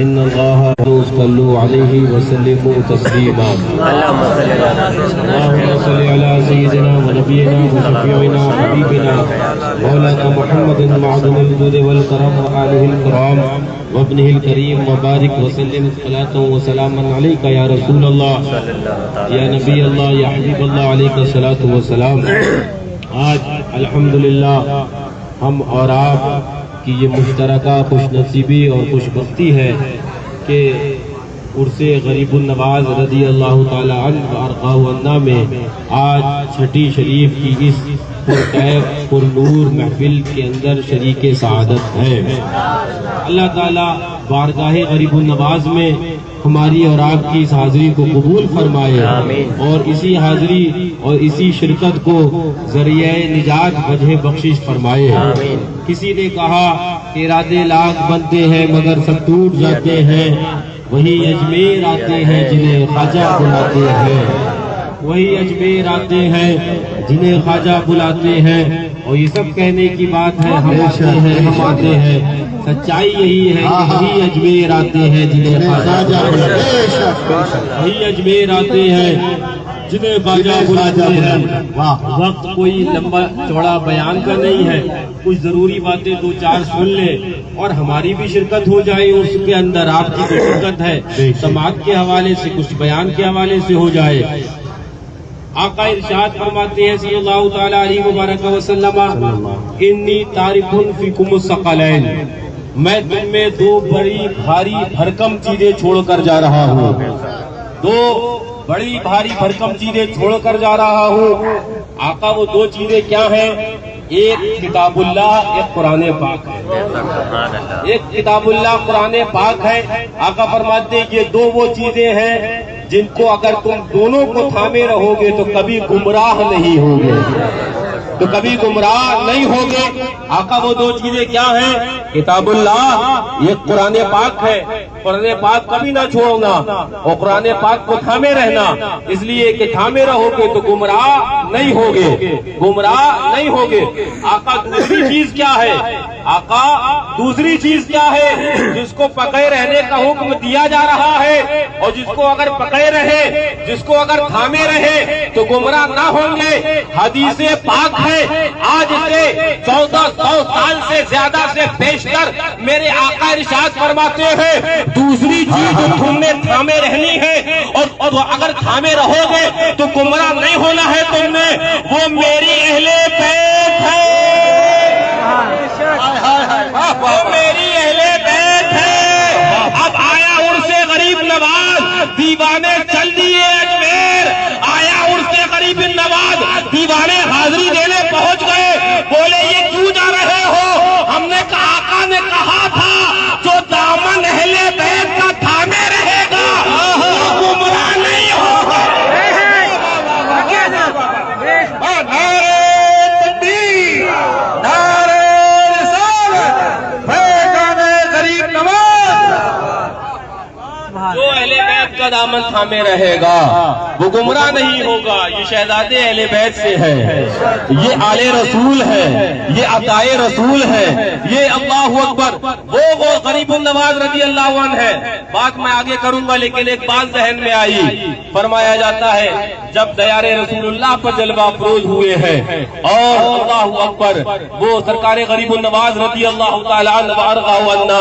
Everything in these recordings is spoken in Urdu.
ان اللہ صلوا علیہ وسلموا تسلیما اللہم صلی علی سیدنا و نبینا و شفیعنا و حبیبنا مولانا محمد معدن الجود والکرم و آلہ الکرام و ابنہ الکریم وبارک وسلم صلاۃ و سلاما علیک یا رسول اللہ یا نبی اللہ یا حبیب اللہ علیک الصلاۃ والسلام۔ آج الحمدللہ ہم اور آپ کی یہ مشترکہ خوش نصیبی اور خوش بختی ہے کہ عرس غریب النواز رضی اللہ تعالی عنہ وارضاہ عنہ میں آج چھٹی شریف کی اس پرکیف پرنور محفل کے اندر شریک سعادت ہے۔ اللہ تعالی بارگاہ غریب النواز میں ہماری اور آپ کی اس حاضری کو قبول فرمائے اور اسی حاضری اور اسی شرکت کو ذریعہ نجات وجہ بخشش فرمائے۔ کسی نے کہا کہ ارادے لاکھ بنتے ہیں مگر سب ٹوٹ جاتے ہیں، وہی اجمیر آتے ہیں جنہیں خواجہ بلاتے ہیں، وہی اجمیر آتے ہیں جنہیں خواجہ بلاتے ہیں، اور یہ سب کہنے کی بات ہے، ہم آتے ہیں ہم آتے ہیں، سچائی یہی ہے کہ وہی اجمیر آتے ہیں جنہیں خواجہ بلاتے ہیں، وہی اجمیر آتے ہیں جنہیں خواجہ بلاتے ہیں۔ وقت کوئی لمبا چوڑا بیان کا نہیں ہے، کچھ ضروری باتیں دو چار سن لے اور ہماری بھی شرکت ہو جائے، اس کے اندر آپ کی بھی شرکت ہے، سماعت کے حوالے سے کچھ بیان کے حوالے سے ہو جائے۔ آقا ارشاد فرماتے ہیں صلی اللہ تعالی علیہ وبارک وسلم، انی تارک فیکم الثقلین، میں تم میں دو بڑی بھاری بھرکم چیزیں چھوڑ کر جا رہا ہوں، دو بڑی بھاری بھرکم چیزیں چھوڑ کر جا رہا ہوں۔ آقا وہ دو چیزیں کیا ہیں؟ ایک کتاب اللہ، ایک قرآن پاک ہے، ایک کتاب اللہ قرآن پاک ہے۔ آقا فرماتے ہیں یہ دو وہ چیزیں ہیں جن کو اگر تم دونوں کو تھامے رہو گے تو کبھی گمراہ نہیں ہوگے، تو کبھی گمراہ نہیں ہوگے۔ آقا وہ دو چیزیں کیا ہیں؟ کتاب اللہ، یہ قرآن پاک ہے، قرآن پاک کبھی نہ چھوڑنا اور قرآن پاک کو تھامے رہنا، اس لیے کہ تھامے رہو گے تو گمراہ نہیں ہوگے، گمراہ نہیں ہوگے۔ آقا دوسری چیز کیا ہے؟ آقا دوسری چیز کیا ہے جس کو پکڑے رہنے کا حکم دیا جا رہا ہے اور جس کو اگر پکڑے رہے، جس کو اگر تھامے رہے تو گمراہ نہ ہوں گے؟ حدیث پاک ہے، آج سے 1400 سال سے زیادہ سے بیشتر میرے آقا ارشاد فرماتے ہیں دوسری چیز جو تم نے تھامے رہنی ہے اور اگر تھامے رہو گے تو گمراہ نہیں ہونا ہے تم نے، وہ میری اہل بیت ہے، وہ میری اہل بیت ہے۔ اب آیا عرس غریب نواز، دیوانے چل دیے اجمیر، آیا عرس غریب نواز، دیوانے حاضری دینے پہنچ گئے، بولے یہ کیوں جا رہے ہو؟ ہم نے کہا آقا نے کہا تھا جو دامن اہل بیت کا تھامے رہے گا وہ گمراہ نہیں ہوگا۔ جو اہل بیت کا دامن تھامے رہے گا وہ گمراہ نہیں ہوگا۔ یہ شہزادے اہل بیت سے ہے، یہ آل رسول ہے، یہ عطائے رسول ہے، یہ اللہ اکبر وہ غریب النواز رضی اللہ عنہ ہے۔ بات میں آگے کروں گا لیکن ایک بات ذہن میں آئی، فرمایا جاتا ہے جب دیار رسول اللہ پر جلوہ افروز ہوئے ہیں اور اللہ اکبر وہ سرکار غریب النواز رضی اللہ تعالی عنہ وارضاہ عنہ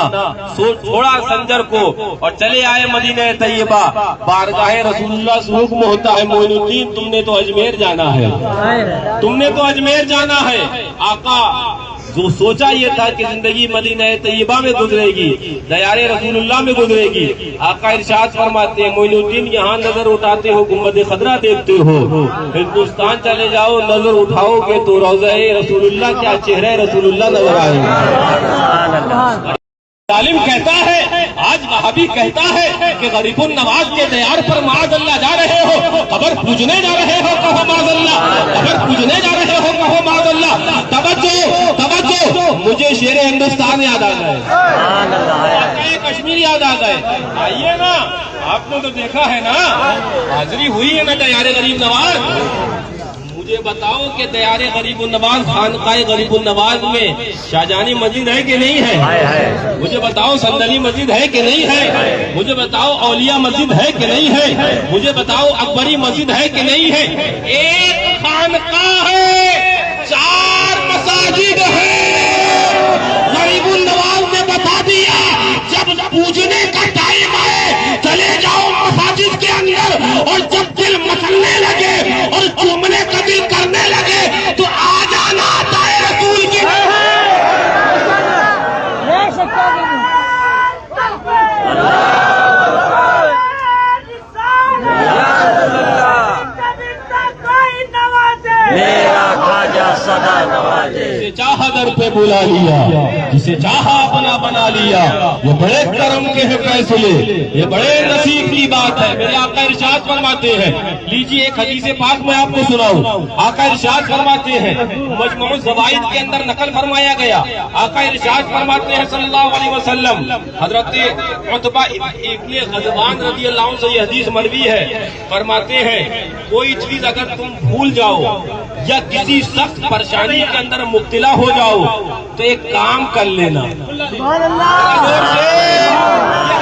چھوڑا سنجر کو اور چلے آئے مدینہ طیبہ، بارگاہ رسول اللہ سے حکم ہوتا ہے معین الدین تم نے تو اجمیر جانا ہے، تم نے تو اجمیر جانا ہے۔ آقا جو سوچا یہ تھا کہ زندگی مدینہ طیبہ میں گزرے گی، دیار رسول اللہ میں گزرے گی، آقا ارشاد فرماتے ہیں معین الدین یہاں نظر اٹھاتے ہو گنبد خضرا دیکھتے ہو، ہندوستان چلے جاؤ نظر اٹھاؤ گے تو روضہ رسول اللہ کیا چہرہ رسول اللہ نظر آئے گا۔ ظالم کہتا ہے، آج وہابی کہتا ہے کہ غریب النواز کے دیار پر معاذ اللہ جا رہے ہو، قبر پوجنے جا رہے ہو، کہو معاذ اللہ، قبر پوجنے جا رہے ہو، کہو معاذ اللہ۔ توجہ توجہ، مجھے شیر ہندوستان یاد آ گئے، کشمیر یاد آ گئے۔ آئیے نا، آپ نے تو دیکھا ہے نا، حاضری ہوئی ہے نا دیار غریب نواز، مجھے بتاؤ کہ دیار غریب النواز خانقاہ غریب النواز میں شاہجہانی مسجد ہے کہ نہیں ہے؟ مجھے بتاؤ صندلی مسجد ہے کہ نہیں ہے؟ مجھے بتاؤ اولیاء مسجد ہے کہ نہیں ہے؟ مجھے بتاؤ اکبری مسجد ہے کہ نہیں ہے؟ ایک خانقاہ ہے، 4 مساجد ہے۔ غریب النواز نے بتا دیا جب پوجنے کا ٹائم آئے چلے جاؤ مساجد کے اندر، اور جب دل مچلنے لگے اور چومنے کا دل کرنے لگے تو آ جانا دائے رسول کی۔ جسے چاہا در پہ بلا لیا، جسے چاہا اپنا بنا لیا، یہ بڑے کرم کے ہیں فیصلے، یہ بڑے نصیب کی بات ہے۔ میرے آقا ارشاد فرماتے ہیں، لیجیے ایک حدیث پاک میں آپ کو سناؤں۔ آقا ارشاد فرماتے ہیں، مجموع الزوائد کے اندر نقل فرمایا گیا، آقا ارشاد فرماتے ہیں صلی اللہ علیہ وسلم، حضرت عتبہ ابن غضبان رضی اللہ عنہ سے یہ حدیث مروی ہے، فرماتے ہیں کوئی چیز اگر تم بھول جاؤ یا کسی سخت پریشانی کے اندر مبتلا ہو جاؤ تو ایک کام کر لینا۔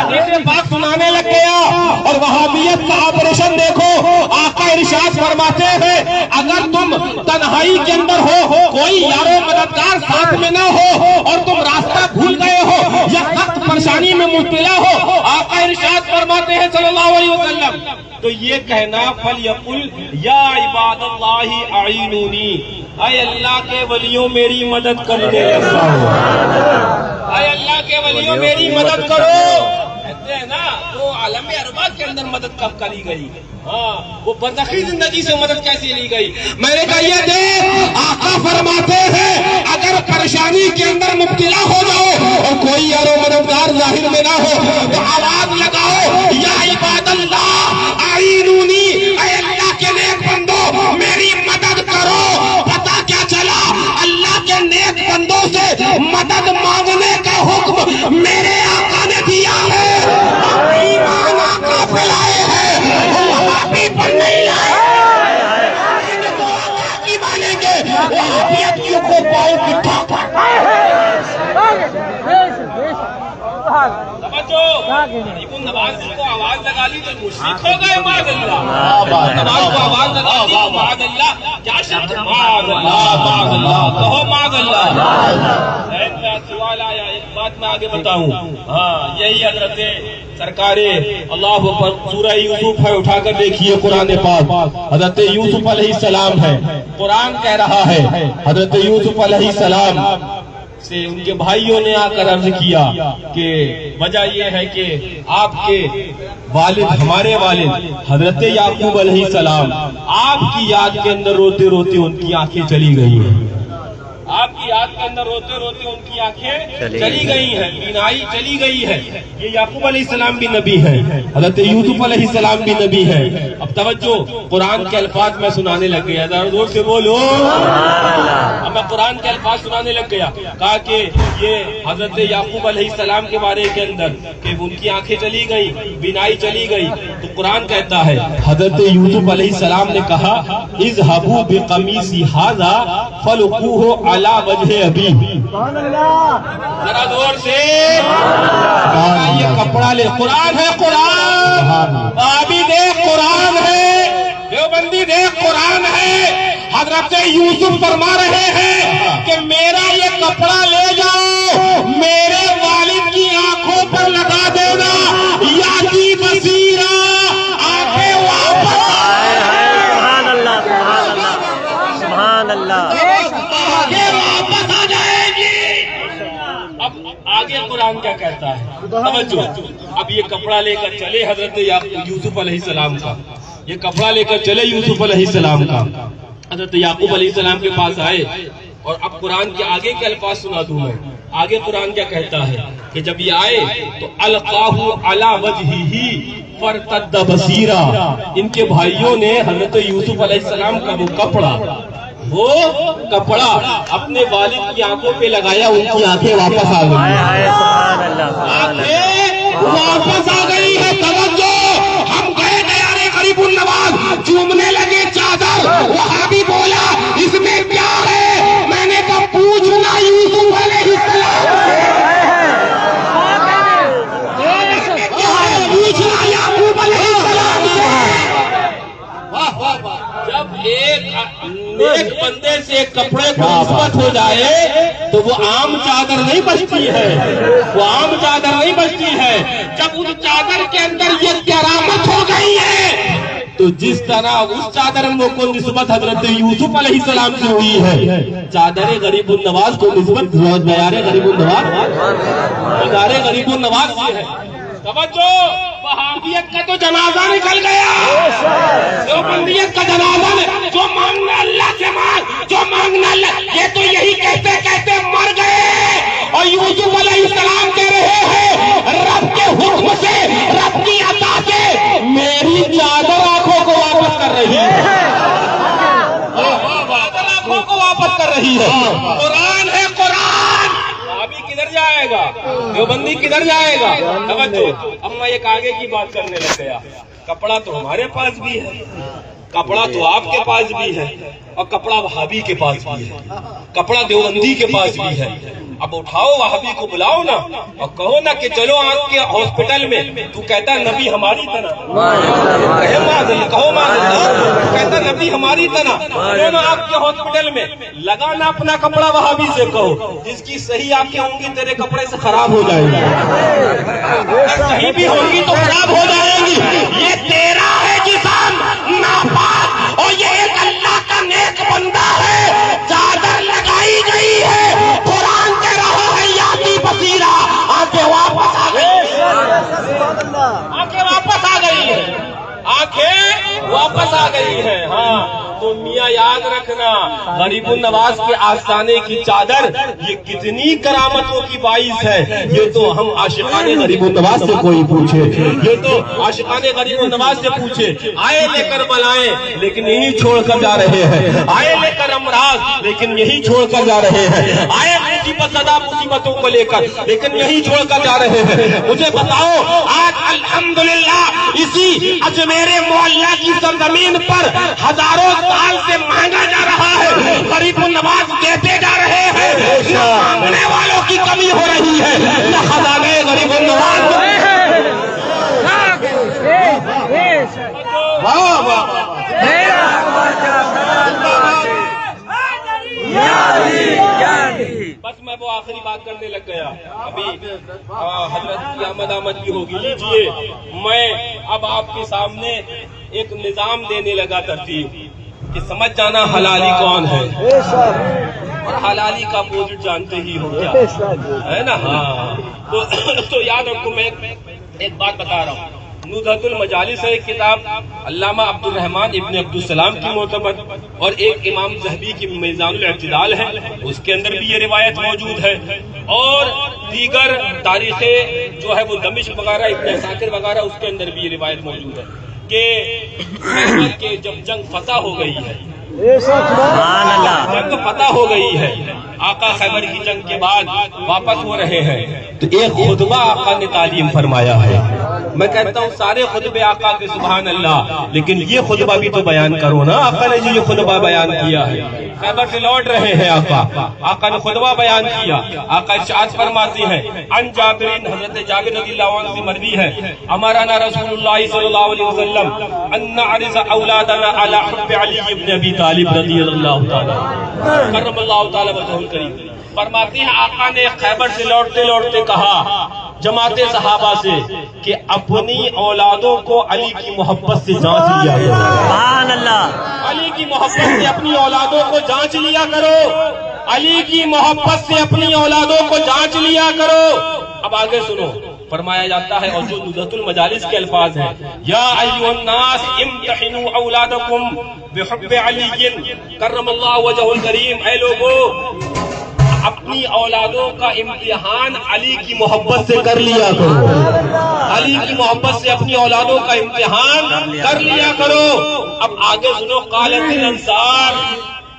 حدیث پاک سنانے لگ گیا، اور وہابیت کا آپریشن دیکھو۔ آقا ارشاد فرماتے ہیں اگر تم تنہائی کے اندر ہو، کوئی یارو مددگار ساتھ میں نہ ہو، اور تم راستہ بھول گئے ہو یا سخت پریشانی میں مبتلا ہو، آقا ارشاد فرماتے ہیں صلی اللہ علیہ وسلم تو یہ کہنا فَلْيَقُلْ یا عباد اللہ اعینونی، اے اللہ کے ولیوں میری مدد کرنے لگا، اے اللہ کے ولیوں میری مدد کرو۔ کہتے ہیں نا وہ عالم ارباب کے اندر مدد کب کری گئی، ہاں وہ برزخی زندگی سے مدد کیسے لی گئی؟ میں نے کہا یہ دیکھ، آقا فرماتے ہیں اگر پریشانی کے اندر مبتلا ہو جاؤ اور کوئی یارو مددگار ظاہر میں نہ ہو تو آواز لگاؤ یا عباد اللہ اعینونی، اے اللہ کے نیک بندو میری مدد کرو۔ پتہ کیا چلا؟ اللہ کے نیک بندوں سے مدد مانگنے کا حکم میرے آقا نے دیا ہے۔ ایمان آقا پہ لائے ہیں، وہابی پر نہیں لائے۔ تو آقا کی مانیں گے، وہابیتیوں کو پاؤں کی ٹھوک غریب النواز کو آواز لگا لی تو مشرک ہو گئے، معاذ اللہ۔ نواز کو آواز لگا لی تو معاذ اللہ، کیا شرط؟ معاذ اللہ، معاذ اللہ، کہو معاذ اللہ۔ ایک سوال آیا، ایک بات میں آگے بتاؤں، ہاں یہی حضرت سرکار اللہ پر سورہ یوسف ہے، اٹھا کر دیکھیے قرآن پاک، حضرت یوسف علیہ السلام ہے، قرآن کہہ رہا ہے حضرت یوسف علیہ السلام سے ان کے بھائیوں نے آ کر عرض کیا کہ وجہ یہ ہے کہ آپ کے والد، ہمارے والد حضرت یعقوب علیہ السلام آپ کی یاد کے اندر روتے روتے ان کی آنکھیں چلی گئی ہیں، آپ کی یاد کے اندر روتے روتے ان کی آنکھیں چلی گئی ہیں، بینائی چلی گئی ہے۔ یہ یعقوب علیہ السلام بھی نبی ہیں، حضرت یوسف علیہ السلام بھی نبی ہیں۔ اب توجہ، قرآن کے الفاظ میں سنانے لگ گیا، ذرا زور سے بولو۔ اب میں قرآن کے الفاظ سنانے لگ گیا، کہا کہ یہ حضرت یعقوب علیہ السلام کے بارے کے اندر کہ ان کی آنکھیں چلی گئی، بینائی چلی گئی، تو قرآن کہتا ہے حضرت یوسف علیہ السلام نے کہا اذهبوا بقمیصی ھذا فالقوہ علی وجہ ابی۔ ذرا زور سے یہ کپڑا لے، قرآن ہے، قرآن ابھی دیکھ، قرآن ہے، دیوبندی دیکھ، قرآن ہے۔ حضرت یوسف فرما رہے ہیں کہ میرا یہ کپڑا لے جاؤ، میرے والد کی آنکھوں پر لگا دینا، یاتی بصیرہ، آنکھیں واپس سبحان اللہ، سبحان اللہ، آگے واپس آ جائے گی۔ اب آگے قرآن کیا کہتا ہے؟ توجہ، اب یہ کپڑا لے کر چلے حضرت یوسف علیہ السلام کا، یہ کپڑا لے کر چلے یوسف علیہ السلام کا، حضرت یعقوب علیہ السلام کے پاس آئے، اور اب قرآن کے آگے کے الفاظ سنا دوں میں۔ آگے قرآن کیا کہتا ہے کہ جب یہ آئے تو القاہ علی وجہہ فرتد بصیرا، ان کے بھائیوں نے حضرت یوسف علیہ السلام کا وہ کپڑا اپنے والد کی آنکھوں پہ لگایا، ان کی آنکھیں واپس آ گئی، آنکھیں واپس آ گئی ہے۔ توجہ، ہم گئے غریب النواز، چومنے لگے چادر، وہابی بولا ایک بندے سے کپڑے کو نسبت ہو جائے تو وہ عام چادر نہیں بچتی ہے، وہ عام چادر نہیں بچتی ہے۔ جب اس چادر کے اندر یہ کرامت ہو گئی ہے تو جس طرح اس چادر کو نسبت حضرت یوسف علیہ السلام سے ہوئی ہے، چادر غریب النواز کو نسبت بیار غریب النواز، بیار غریب النواز سے ہے۔ توجہ، وہابیت کا تو جنازہ نکل گیا، دیوبندیت کا جنازہ، جو مانگنا اللہ سے مانگ، جو مانگنا اللہ، یہ تو یہی کہتے کہتے مر گئے۔ اور یوسف علیہ السلام کہہ رہے ہیں رب کے حکم سے، رب کی عطا سے میری چادر آنکھوں کو واپس کر رہی ہے، چادر آنکھوں کو واپس کر رہی ہے۔ قرآن ہے قرآن، ابھی کدھر جائے گا، دیوبندی کدھر جائے گا؟ توجہ، اب میں ایک آگے کی بات کرنے لگ گیا۔ کپڑا تو ہمارے پاس بھی ہے، کپڑا تو آپ کے پاس بھی ہے، اور کپڑا وہابی کے پاس بھی ہے، کپڑا دیوبندی کے پاس بھی ہے۔ اب اٹھاؤ وہابی کو بلاؤ نا اور کہو نا کہ چلو آپ کے ہاسپٹل میں، تو کہتا نبی ہماری طرح، کہو تو کہتا نبی ہماری طرح، چلو نا آپ کے ہاسپٹل میں، لگانا اپنا کپڑا وہابی سے کہو، جس کی صحیح آنکھیں ہوں گی تیرے کپڑے سے خراب ہو جائے گی، صحیح بھی ہوگی تو خراب ہو جائے گی۔ یہ تیرا ہے جسم ناپاک، اور یہ ایک اللہ کا نیک بندہ ہے، چادر لگائی گئی ہے، قرآن کہہ رہا ہے یاتی بصیرہ، آنکھیں واپس آ گئی، آنکھیں واپس آ گئی ہے، آنکھیں واپس آ گئی ہیں۔ ہاں تو میاں یاد رکھنا، غریب النواز کے آستانے کی چادر یہ کتنی کرامتوں کی باعث ہے، یہ تو ہم عاشقان غریب النواز سے کوئی پوچھے، یہ تو عاشقان غریب النواز سے پوچھے۔ آئے لے کر بلائیں لیکن یہی چھوڑ کر جا رہے ہیں، آئے لے کر امراض لیکن یہی چھوڑ کر جا رہے ہیں، آئے مصیبت زدہ مصیبتوں کو لے کر لیکن یہی چھوڑ کر جا رہے ہیں۔ مجھے بتاؤ، آج الحمدللہ اسی اجمیر معلیٰ کی سرزمین پر ہزاروں سال سے مانگا جا رہا ہے، غریب النواز دیتے جا رہے ہیں، نہ مانگنے والوں کی کمی ہو رہی ہے، نہ خزانے غریب النواز۔ بس میں وہ آخری بات کرنے لگ گیا، ابھی حضرت کی آمد بھی ہوگی۔ لیجئے میں اب آپ کے سامنے ایک نظام دینے لگا ترتیب کہ سمجھ جانا حلالی کون ہے، اور حلالی کا اپوزٹ جانتے ہی ہو کیا ہے نا۔ ہاں تو یاد رکھو، میں ایک بات بتا رہا ہوں، نزہۃ المجالس ہے ایک کتاب، علامہ عبد الرحمن ابن عبدالسلام کی معتمد، اور ایک امام ذہبی کی میزان الاعتدال ہے، اس کے اندر بھی یہ روایت موجود ہے، اور دیگر تاریخیں جو ہے وہ دمشق وغیرہ، ابن عساکر وغیرہ، اس کے اندر بھی یہ روایت موجود ہے کہ خیبر کے جب جنگ فتح ہو گئی ہے، جنگ فتح ہو گئی ہے، آقا خیبر کی جنگ کے بعد واپس ہو رہے ہیں، تو ایک خطبہ آقا نے تعلیم فرمایا ہے۔ میں کہتا ہوں سارے خطبے آقا کے سبحان اللہ، لیکن یہ خطبہ بھی تو بیان کرو نا۔ آقا نے جو یہ خطبہ بیان کیا ہے، خیبر سے لوٹ رہے ہیں آقا نے خطبہ بیان کیا، آقا ارشاد فرماتے ہیں، ان جابرین، حضرت جابر رضی اللہ عنہ سے مروی ہے، امرنا رسول اللہ صلی اللہ علیہ وسلم ان نعرض اولادنا علی حب علی بن ابی طالب رضی اللہ تعالی کرم اللہ تعالی وجہہ الکریم۔ فرماتے ہیں آقا نے خیبر سے لوٹتے لوٹتے کہا جماعت صحابہ سے کہ اپنی اولادوں کو علی کی محبت سے جانچ لیا کرو، سبحان اللہ، علی کی محبت سے اپنی اولادوں کو جانچ لیا کرو، علی کی محبت سے اپنی اولادوں کو جانچ لیا کرو۔ اب آگے سنو، فرمایا جاتا ہے، اور جو نزہۃ المجالس کے الفاظ ہیں، یا ایھا الناس امتحنوا اولادکم بحب علی کرم اللہ وجہہ الکریم، اے لوگو اپنی اولادوں کا امتحان علی کی محبت سے کر لیا کرو، علی کی محبت سے اپنی اولادوں کا امتحان کر لیا کرو۔ اب آگے سنو، قالت الانصار،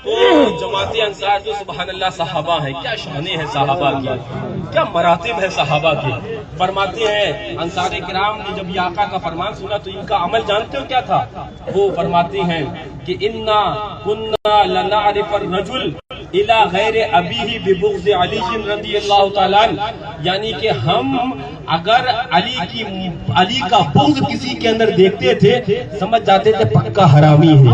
تو جماعت انصار جو سبحان اللہ صحابہ ہیں، کیا شانیں ہیں صحابہ کی، کیا مراتب ہے صحابہ کی۔ فرماتے ہیں انصار کرام نے جب یہ آقا کا فرمان سنا تو ان کا عمل جانتے ہو کیا تھا؟ وہ فرماتے ہیں کہ انا كنا لنعرف الرجل الى غیر ابیہ ببغض علی رضی اللہ تعالیٰ عنہ، یعنی کہ ہم اگر علی کا بغض کسی کے اندر دیکھتے تھے، سمجھ جاتے تھے پکا حرامی ہے۔